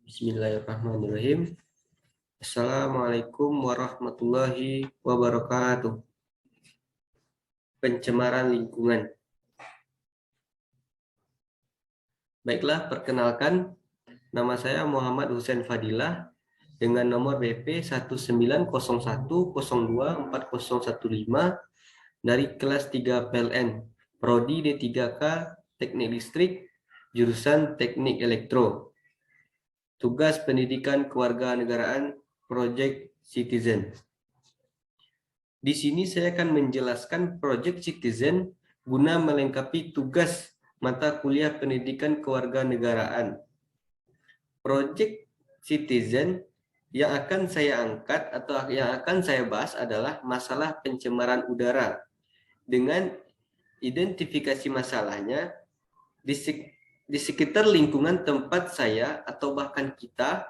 Bismillahirrahmanirrahim. Assalamualaikum warahmatullahi wabarakatuh. Pencemaran lingkungan. Baiklah, perkenalkan, nama saya Muhammad Husain Fadilah dengan nomor BP 190102415 dari kelas 3 PLN, Prodi D3K Teknik Listrik, jurusan Teknik Elektro. Tugas pendidikan kewarganegaraan Project Citizen. Di sini saya akan menjelaskan Project Citizen guna melengkapi tugas mata kuliah pendidikan kewarganegaraan. Project Citizen yang akan saya angkat atau yang akan saya bahas adalah masalah pencemaran udara. Dengan identifikasi masalahnya di sekitar lingkungan tempat saya atau bahkan kita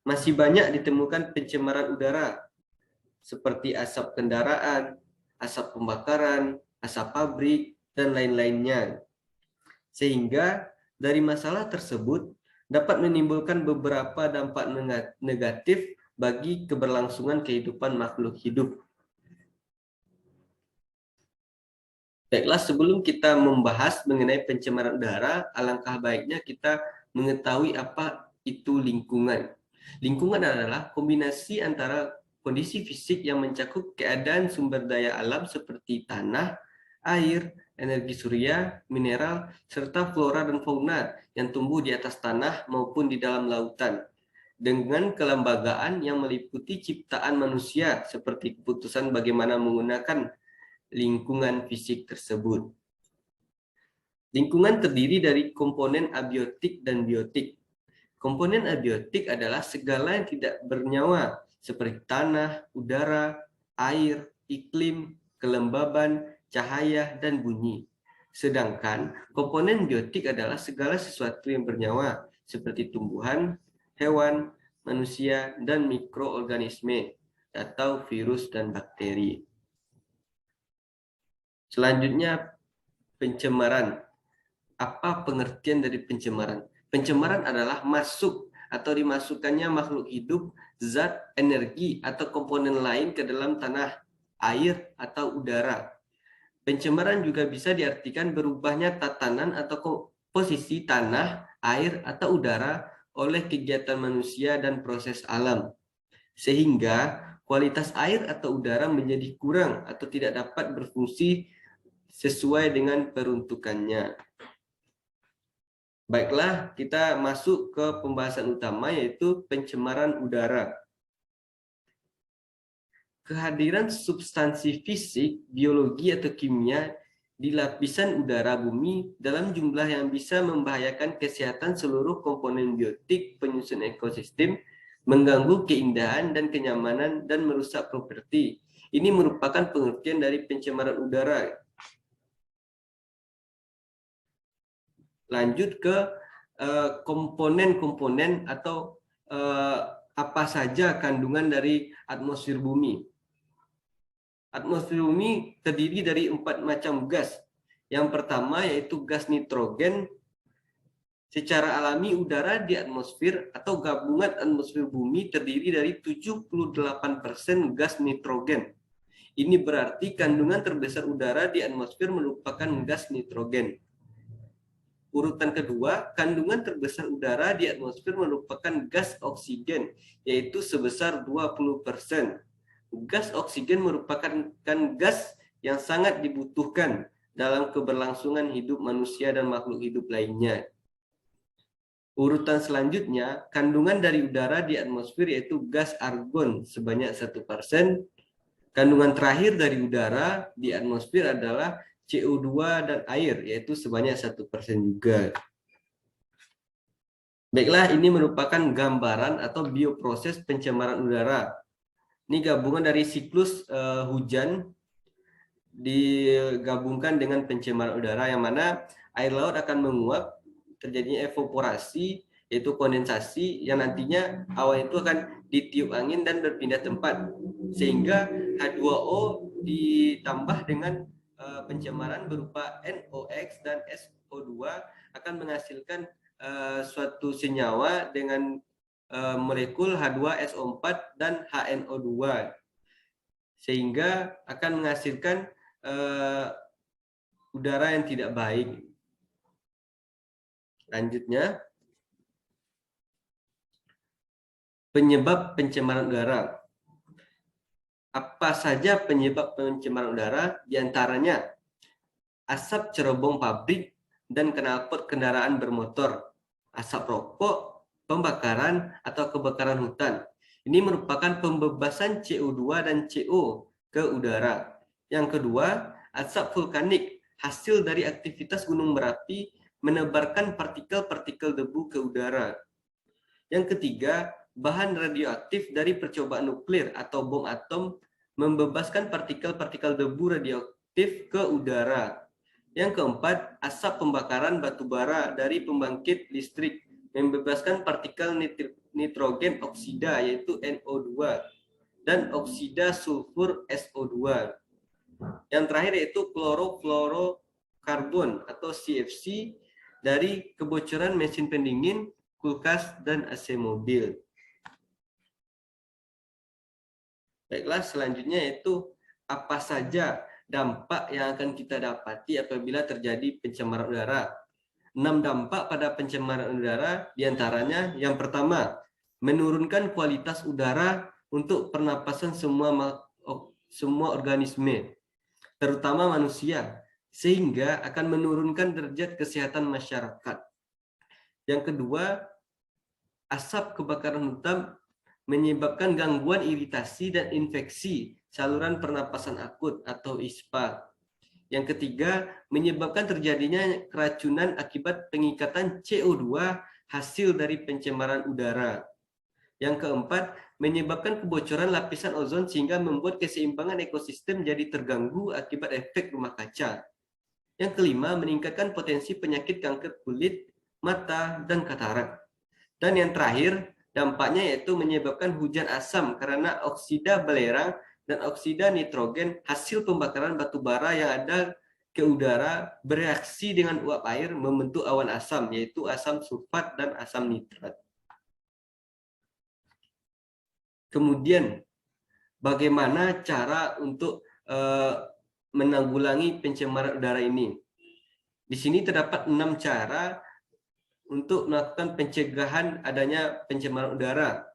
masih banyak ditemukan pencemaran udara seperti asap kendaraan, asap pembakaran, asap pabrik, dan lain-lainnya. Sehingga dari masalah tersebut dapat menimbulkan beberapa dampak negatif bagi keberlangsungan kehidupan makhluk hidup. Baiklah, sebelum kita membahas mengenai pencemaran udara, alangkah baiknya kita mengetahui apa itu lingkungan. Lingkungan adalah kombinasi antara kondisi fisik yang mencakup keadaan sumber daya alam seperti tanah, air, energi surya, mineral, serta flora dan fauna yang tumbuh di atas tanah maupun di dalam lautan. Dengan kelembagaan yang meliputi ciptaan manusia seperti keputusan bagaimana menggunakan lingkungan fisik tersebut. Lingkungan terdiri dari komponen abiotik dan biotik. Komponen abiotik adalah segala yang tidak bernyawa seperti tanah, udara, air, iklim, kelembaban, cahaya, dan bunyi. Sedangkan komponen biotik adalah segala sesuatu yang bernyawa seperti tumbuhan, hewan, manusia, dan mikroorganisme atau virus dan bakteri. Selanjutnya, pencemaran. Apa pengertian dari pencemaran? Pencemaran adalah masuk atau dimasukkannya makhluk hidup, zat, energi, atau komponen lain ke dalam tanah, air, atau udara. Pencemaran juga bisa diartikan berubahnya tatanan atau posisi tanah, air, atau udara oleh kegiatan manusia dan proses alam. Sehingga kualitas air atau udara menjadi kurang atau tidak dapat berfungsi sesuai dengan peruntukannya. Baiklah, kita masuk ke pembahasan utama yaitu pencemaran udara. Kehadiran substansi fisik, biologi atau kimia di lapisan udara bumi dalam jumlah yang bisa membahayakan kesehatan seluruh komponen biotik penyusun ekosistem, mengganggu keindahan dan kenyamanan dan merusak properti. Ini merupakan pengertian dari pencemaran udara. Lanjut ke komponen-komponen atau apa saja kandungan dari atmosfer bumi. Atmosfer bumi terdiri dari 4 macam gas. Yang pertama yaitu gas nitrogen. Secara alami udara di atmosfer atau gabungan atmosfer bumi terdiri dari 78% gas nitrogen. Ini berarti kandungan terbesar udara di atmosfer merupakan gas nitrogen. Urutan kedua, kandungan terbesar udara di atmosfer merupakan gas oksigen, yaitu sebesar 20%. Gas oksigen merupakan gas yang sangat dibutuhkan dalam keberlangsungan hidup manusia dan makhluk hidup lainnya. Urutan selanjutnya, kandungan dari udara di atmosfer yaitu gas argon sebanyak 1%. Kandungan terakhir dari udara di atmosfer adalah CO2 dan air, yaitu sebanyak 1% juga. Baiklah, ini merupakan gambaran atau bioproses pencemaran udara. Ini gabungan dari siklus hujan digabungkan dengan pencemaran udara, yang mana air laut akan menguap, terjadinya evaporasi, yaitu kondensasi, yang nantinya awan itu akan ditiup angin dan berpindah tempat. Sehingga H2O ditambah dengan pencemaran berupa NOx dan SO2 akan menghasilkan suatu senyawa dengan molekul H2SO4 dan HNO2, sehingga akan menghasilkan udara yang tidak baik. Lanjutnya, penyebab pencemaran udara. Apa saja penyebab pencemaran udara? Di antaranya asap cerobong pabrik dan knalpot kendaraan bermotor, asap rokok, pembakaran atau kebakaran hutan. Ini merupakan pembebasan CO2 dan CO ke udara. Yang kedua, asap vulkanik, hasil dari aktivitas gunung berapi menebarkan partikel-partikel debu ke udara. Yang ketiga, bahan radioaktif dari percobaan nuklir atau bom atom membebaskan partikel-partikel debu radioaktif ke udara. Yang keempat, asap pembakaran batu bara dari pembangkit listrik membebaskan partikel nitrogen oksida yaitu NO2 dan oksida sulfur SO2. Yang terakhir yaitu klorofluorokarbon atau CFC dari kebocoran mesin pendingin, kulkas, dan AC mobil. Baiklah, selanjutnya yaitu apa saja dampak yang akan kita dapati apabila terjadi pencemaran udara. 6 dampak pada pencemaran udara, diantaranya yang pertama, menurunkan kualitas udara untuk pernapasan semua organisme, terutama manusia, sehingga akan menurunkan derajat kesehatan masyarakat. Yang kedua, asap kebakaran hutan menyebabkan gangguan iritasi dan infeksi saluran pernapasan akut atau ISPA. Yang ketiga, menyebabkan terjadinya keracunan akibat pengikatan CO2 hasil dari pencemaran udara. Yang keempat, menyebabkan kebocoran lapisan ozon sehingga membuat keseimbangan ekosistem jadi terganggu akibat efek rumah kaca. Yang kelima, meningkatkan potensi penyakit kanker kulit, mata, dan katarak. Dan yang terakhir, dampaknya yaitu menyebabkan hujan asam karena oksida belerang dan oksida nitrogen hasil pembakaran batu bara yang ada ke udara bereaksi dengan uap air membentuk awan asam, yaitu asam sulfat dan asam nitrat. Kemudian, bagaimana cara untuk menanggulangi pencemaran udara ini? Di sini terdapat 6 cara untuk melakukan pencegahan adanya pencemaran udara.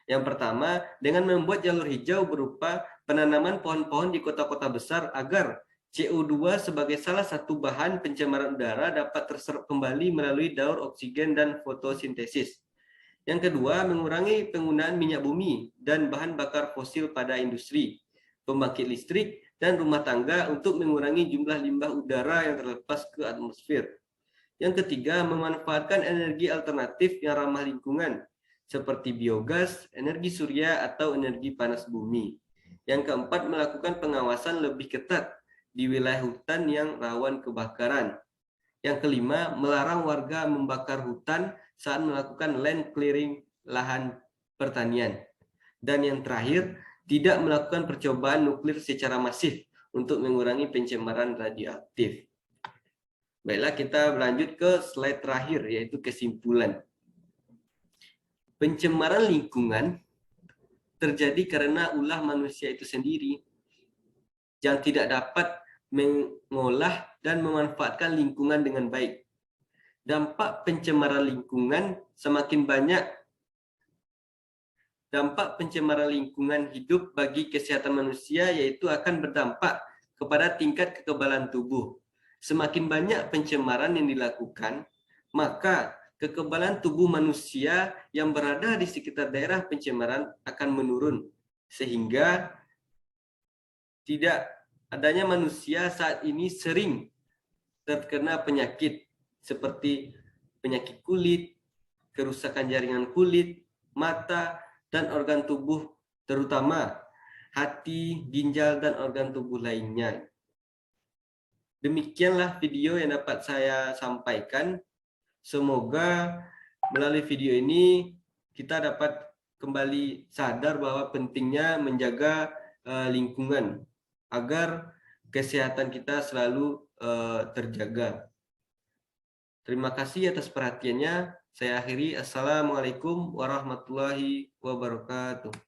Yang pertama, dengan membuat jalur hijau berupa penanaman pohon-pohon di kota-kota besar agar CO2 sebagai salah satu bahan pencemaran udara dapat terserap kembali melalui daur oksigen dan fotosintesis. Yang kedua, mengurangi penggunaan minyak bumi dan bahan bakar fosil pada industri, pembangkit listrik, dan rumah tangga untuk mengurangi jumlah limbah udara yang terlepas ke atmosfer. Yang ketiga, memanfaatkan energi alternatif yang ramah lingkungan, seperti biogas, energi surya, atau energi panas bumi. Yang keempat, melakukan pengawasan lebih ketat di wilayah hutan yang rawan kebakaran. Yang kelima, melarang warga membakar hutan saat melakukan land clearing lahan pertanian. Dan yang terakhir, tidak melakukan percobaan nuklir secara masif untuk mengurangi pencemaran radioaktif. Baiklah, kita berlanjut ke slide terakhir, yaitu kesimpulan. Pencemaran lingkungan terjadi karena ulah manusia itu sendiri yang tidak dapat mengolah dan memanfaatkan lingkungan dengan baik. Dampak pencemaran lingkungan semakin banyak. Dampak pencemaran lingkungan hidup bagi kesehatan manusia yaitu akan berdampak kepada tingkat kekebalan tubuh. Semakin banyak pencemaran yang dilakukan, maka kekebalan tubuh manusia yang berada di sekitar daerah pencemaran akan menurun, sehingga tidak adanya manusia saat ini sering terkena penyakit seperti penyakit kulit, kerusakan jaringan kulit, mata, dan organ tubuh, terutama hati, ginjal, dan organ tubuh lainnya. Demikianlah video yang dapat saya sampaikan. Semoga melalui video ini kita dapat kembali sadar bahwa pentingnya menjaga lingkungan agar kesehatan kita selalu terjaga. Terima kasih atas perhatiannya. Saya akhiri. Assalamualaikum warahmatullahi wabarakatuh.